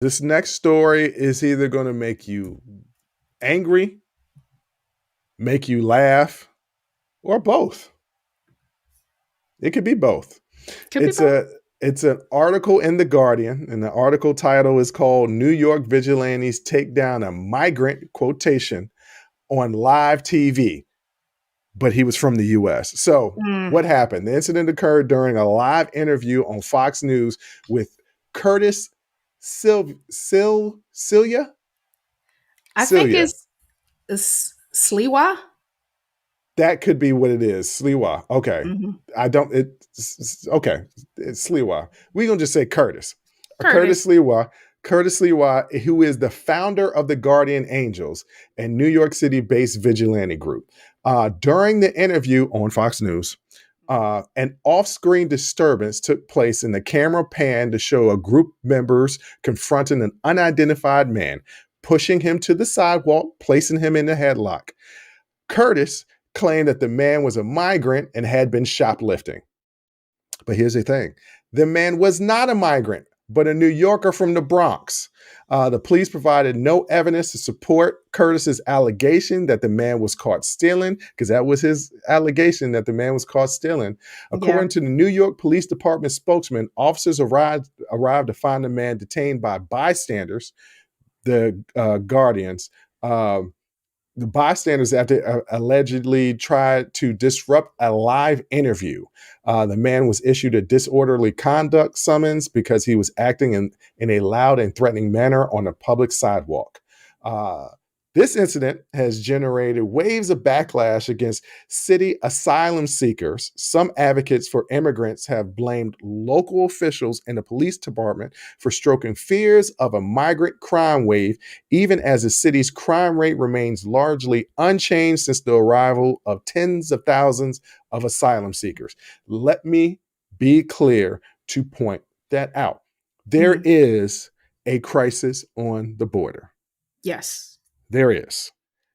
This next story is either going to make you angry, make you laugh, or both. It could be both. Could It's be both. it's an article in The Guardian, and the article title is called New York Vigilantes Take Down a Migrant quotation on live TV, but he was from the US. So what happened? The incident occurred during a live interview on Fox News with Curtis Sliwa. I think it's Sliwa. That could be what it is. Sliwa. Okay. Mm-hmm. Okay. It's Sliwa. We're going to just say Curtis. Curtis. Curtis Sliwa, who is the founder of the Guardian Angels, a New York City-based vigilante group. During the interview on Fox News, an off-screen disturbance took place, and the camera panned to show a group members confronting an unidentified man, pushing him to the sidewalk, placing him in a headlock. Curtis claimed that the man was a migrant and had been shoplifting. But here's the thing. The man was not a migrant, but a New Yorker from the Bronx. The police provided no evidence to support Curtis's allegation that the man was caught stealing, because that was his allegation, that the man was caught stealing. According to the New York Police Department spokesman, officers arrived to find the man detained by bystanders, the Guardians. The bystanders after allegedly tried to disrupt a live interview. The man was issued a disorderly conduct summons because he was acting in a loud and threatening manner on a public sidewalk. This incident has generated waves of backlash against city asylum seekers. Some advocates for immigrants have blamed local officials and the police department for stoking fears of a migrant crime wave, even as the city's crime rate remains largely unchanged since the arrival of tens of thousands of asylum seekers. Let me be clear to point that out. There is a crisis on the border. Yes. There is.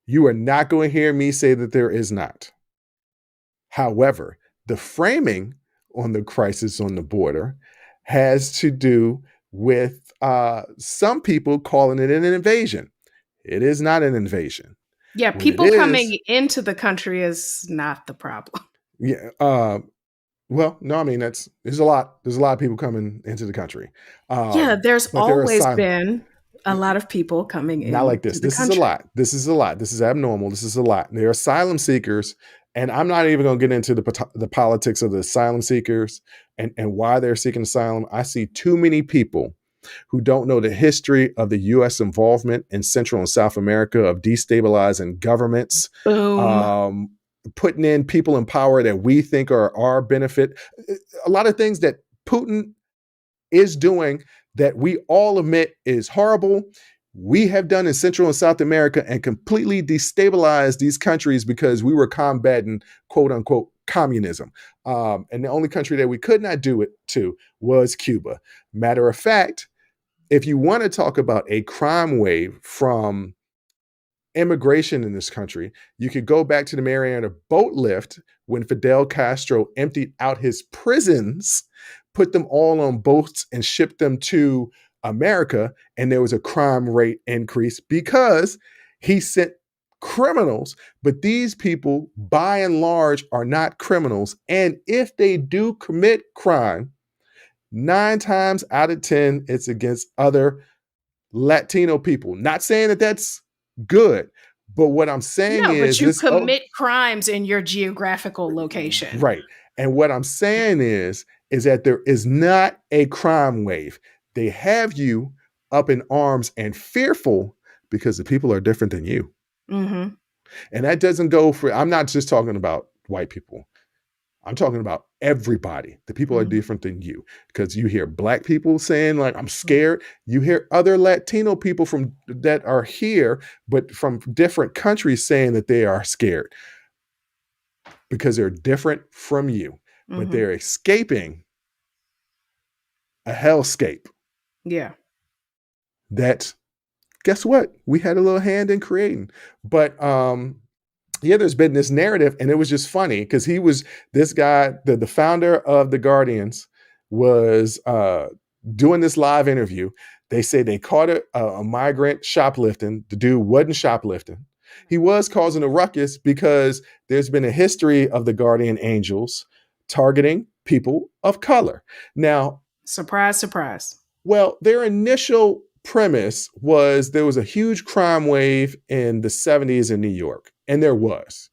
You are not going to hear me say that there is not. However, the framing on the crisis on the border has to do with some people calling it an invasion. It is not an invasion. Yeah, people coming into the country is not the problem. Yeah. Well, no, I mean, there's a lot of people coming into the country. There's always been a lot of people coming in. Not like this. This is a lot. This is a lot. This is abnormal. This is a lot. They're asylum seekers. And I'm not even going to get into the politics of the asylum seekers and why they're seeking asylum. I see too many people who don't know the history of the U.S. involvement in Central and South America of destabilizing governments, putting in people in power that we think are our benefit. A lot of things that Putin is doing that we all admit is horrible, we have done in Central and South America and completely destabilized these countries because we were combating quote unquote communism. And the only country that we could not do it to was Cuba. Matter of fact, if you want to talk about a crime wave from immigration in this country, you could go back to the Mariana boat lift when Fidel Castro emptied out his prisons, put them all on boats and shipped them to America. And there was a crime rate increase because he sent criminals. But these people, by and large, are not criminals. And if they do commit crime, 9 times out of 10, it's against other Latino people. Not saying that that's good, but what I'm saying is but you commit crimes in your geographical location. Right. And what I'm saying is that there is not a crime wave. They have you up in arms and fearful because the people are different than you. Mm-hmm. And that doesn't go for, I'm not just talking about white people. I'm talking about everybody. The people are different than you, because you hear Black people saying like, I'm scared. You hear other Latino people that are here, but from different countries saying that they are scared because they're different from you, but they're escaping a hellscape. Yeah. That, guess what? We had a little hand in creating, but yeah, there's been this narrative, and it was just funny because he was this guy, the founder of the Guardians, was doing this live interview. They say they caught a migrant shoplifting. The dude wasn't shoplifting. He was causing a ruckus because there's been a history of the Guardian Angels targeting people of color. Now, surprise, surprise. Well, their initial premise was there was a huge crime wave in the 70s in New York. And there was.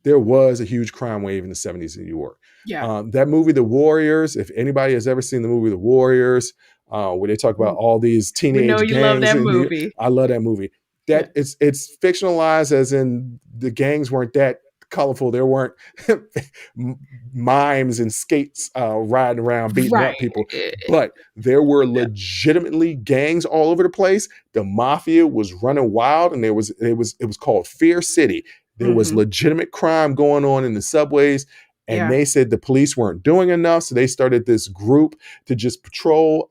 There was a huge crime wave in the 70s in New York. Yeah. That movie, The Warriors, if anybody has ever seen the movie The Warriors, where they talk about all these teenage gangs. You love that movie. I love that movie. It's fictionalized, as in the gangs weren't that colorful. There weren't mimes and skates riding around beating up people, but there were legitimately gangs all over the place. The mafia was running wild, and it was called Fear City. There was legitimate crime going on in the subways, and they said the police weren't doing enough, so they started this group to just patrol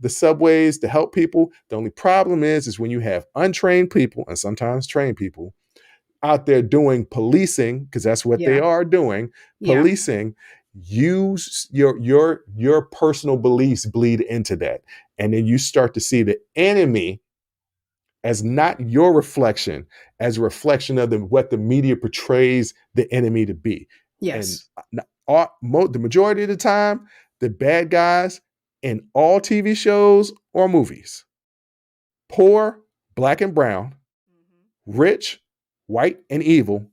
the subways to help people. The only problem is when you have untrained people, and sometimes trained people, out there doing policing, because that's what they are doing, policing, use your personal beliefs bleed into that. And then you start to see the enemy as not your reflection, as a reflection of what the media portrays the enemy to be. Yes. And the majority of the time, the bad guys in all TV shows or movies, poor, black and brown, rich, white and evil,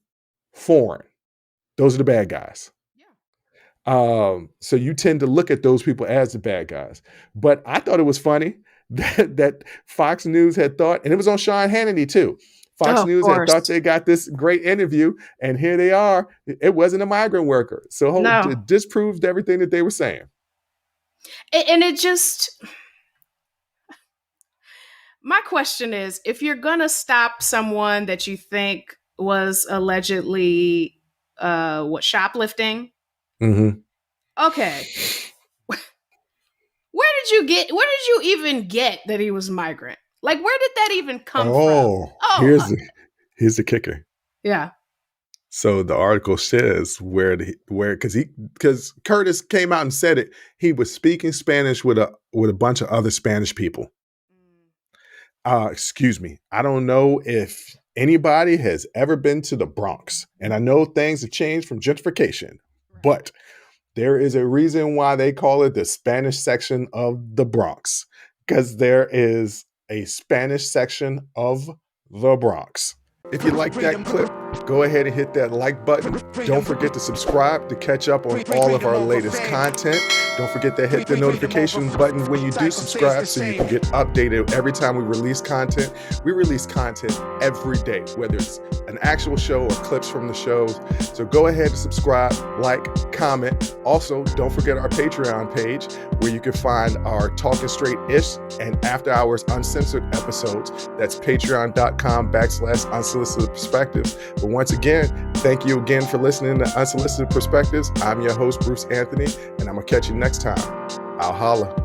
foreign. Those are the bad guys. Yeah. So you tend to look at those people as the bad guys. But I thought it was funny that Fox News had thought, and it was on Sean Hannity too. Fox News had thought they got this great interview, and here they are. It wasn't a migrant worker. So it disproved everything that they were saying. And it just... My question is, if you're going to stop someone that you think was allegedly shoplifting, okay, where did you even get that he was migrant? Like, where did that even come from? Here's the kicker. Yeah. So the article says because Curtis came out and said it, he was speaking Spanish with a bunch of other Spanish people. Excuse me. I don't know if anybody has ever been to the Bronx, and I know things have changed from gentrification, but there is a reason why they call it the Spanish section of the Bronx, because there is a Spanish section of the Bronx. If you like that clip, go ahead and hit that like button. Don't forget to subscribe to catch up on all of our latest content. Don't forget to hit the notification button when you do subscribe so you can get updated every time we release content. We release content every day, whether it's an actual show or clips from the shows. So go ahead and subscribe, like, comment. Also, don't forget our Patreon page where you can find our Talking Straight-ish and After Hours Uncensored episodes. That's patreon.com/Unsolicited Perspectives. But once again, thank you again for listening to Unsolicited Perspectives. I'm your host, Bruce Anthony, and I'm going to catch you next time. I'll holla.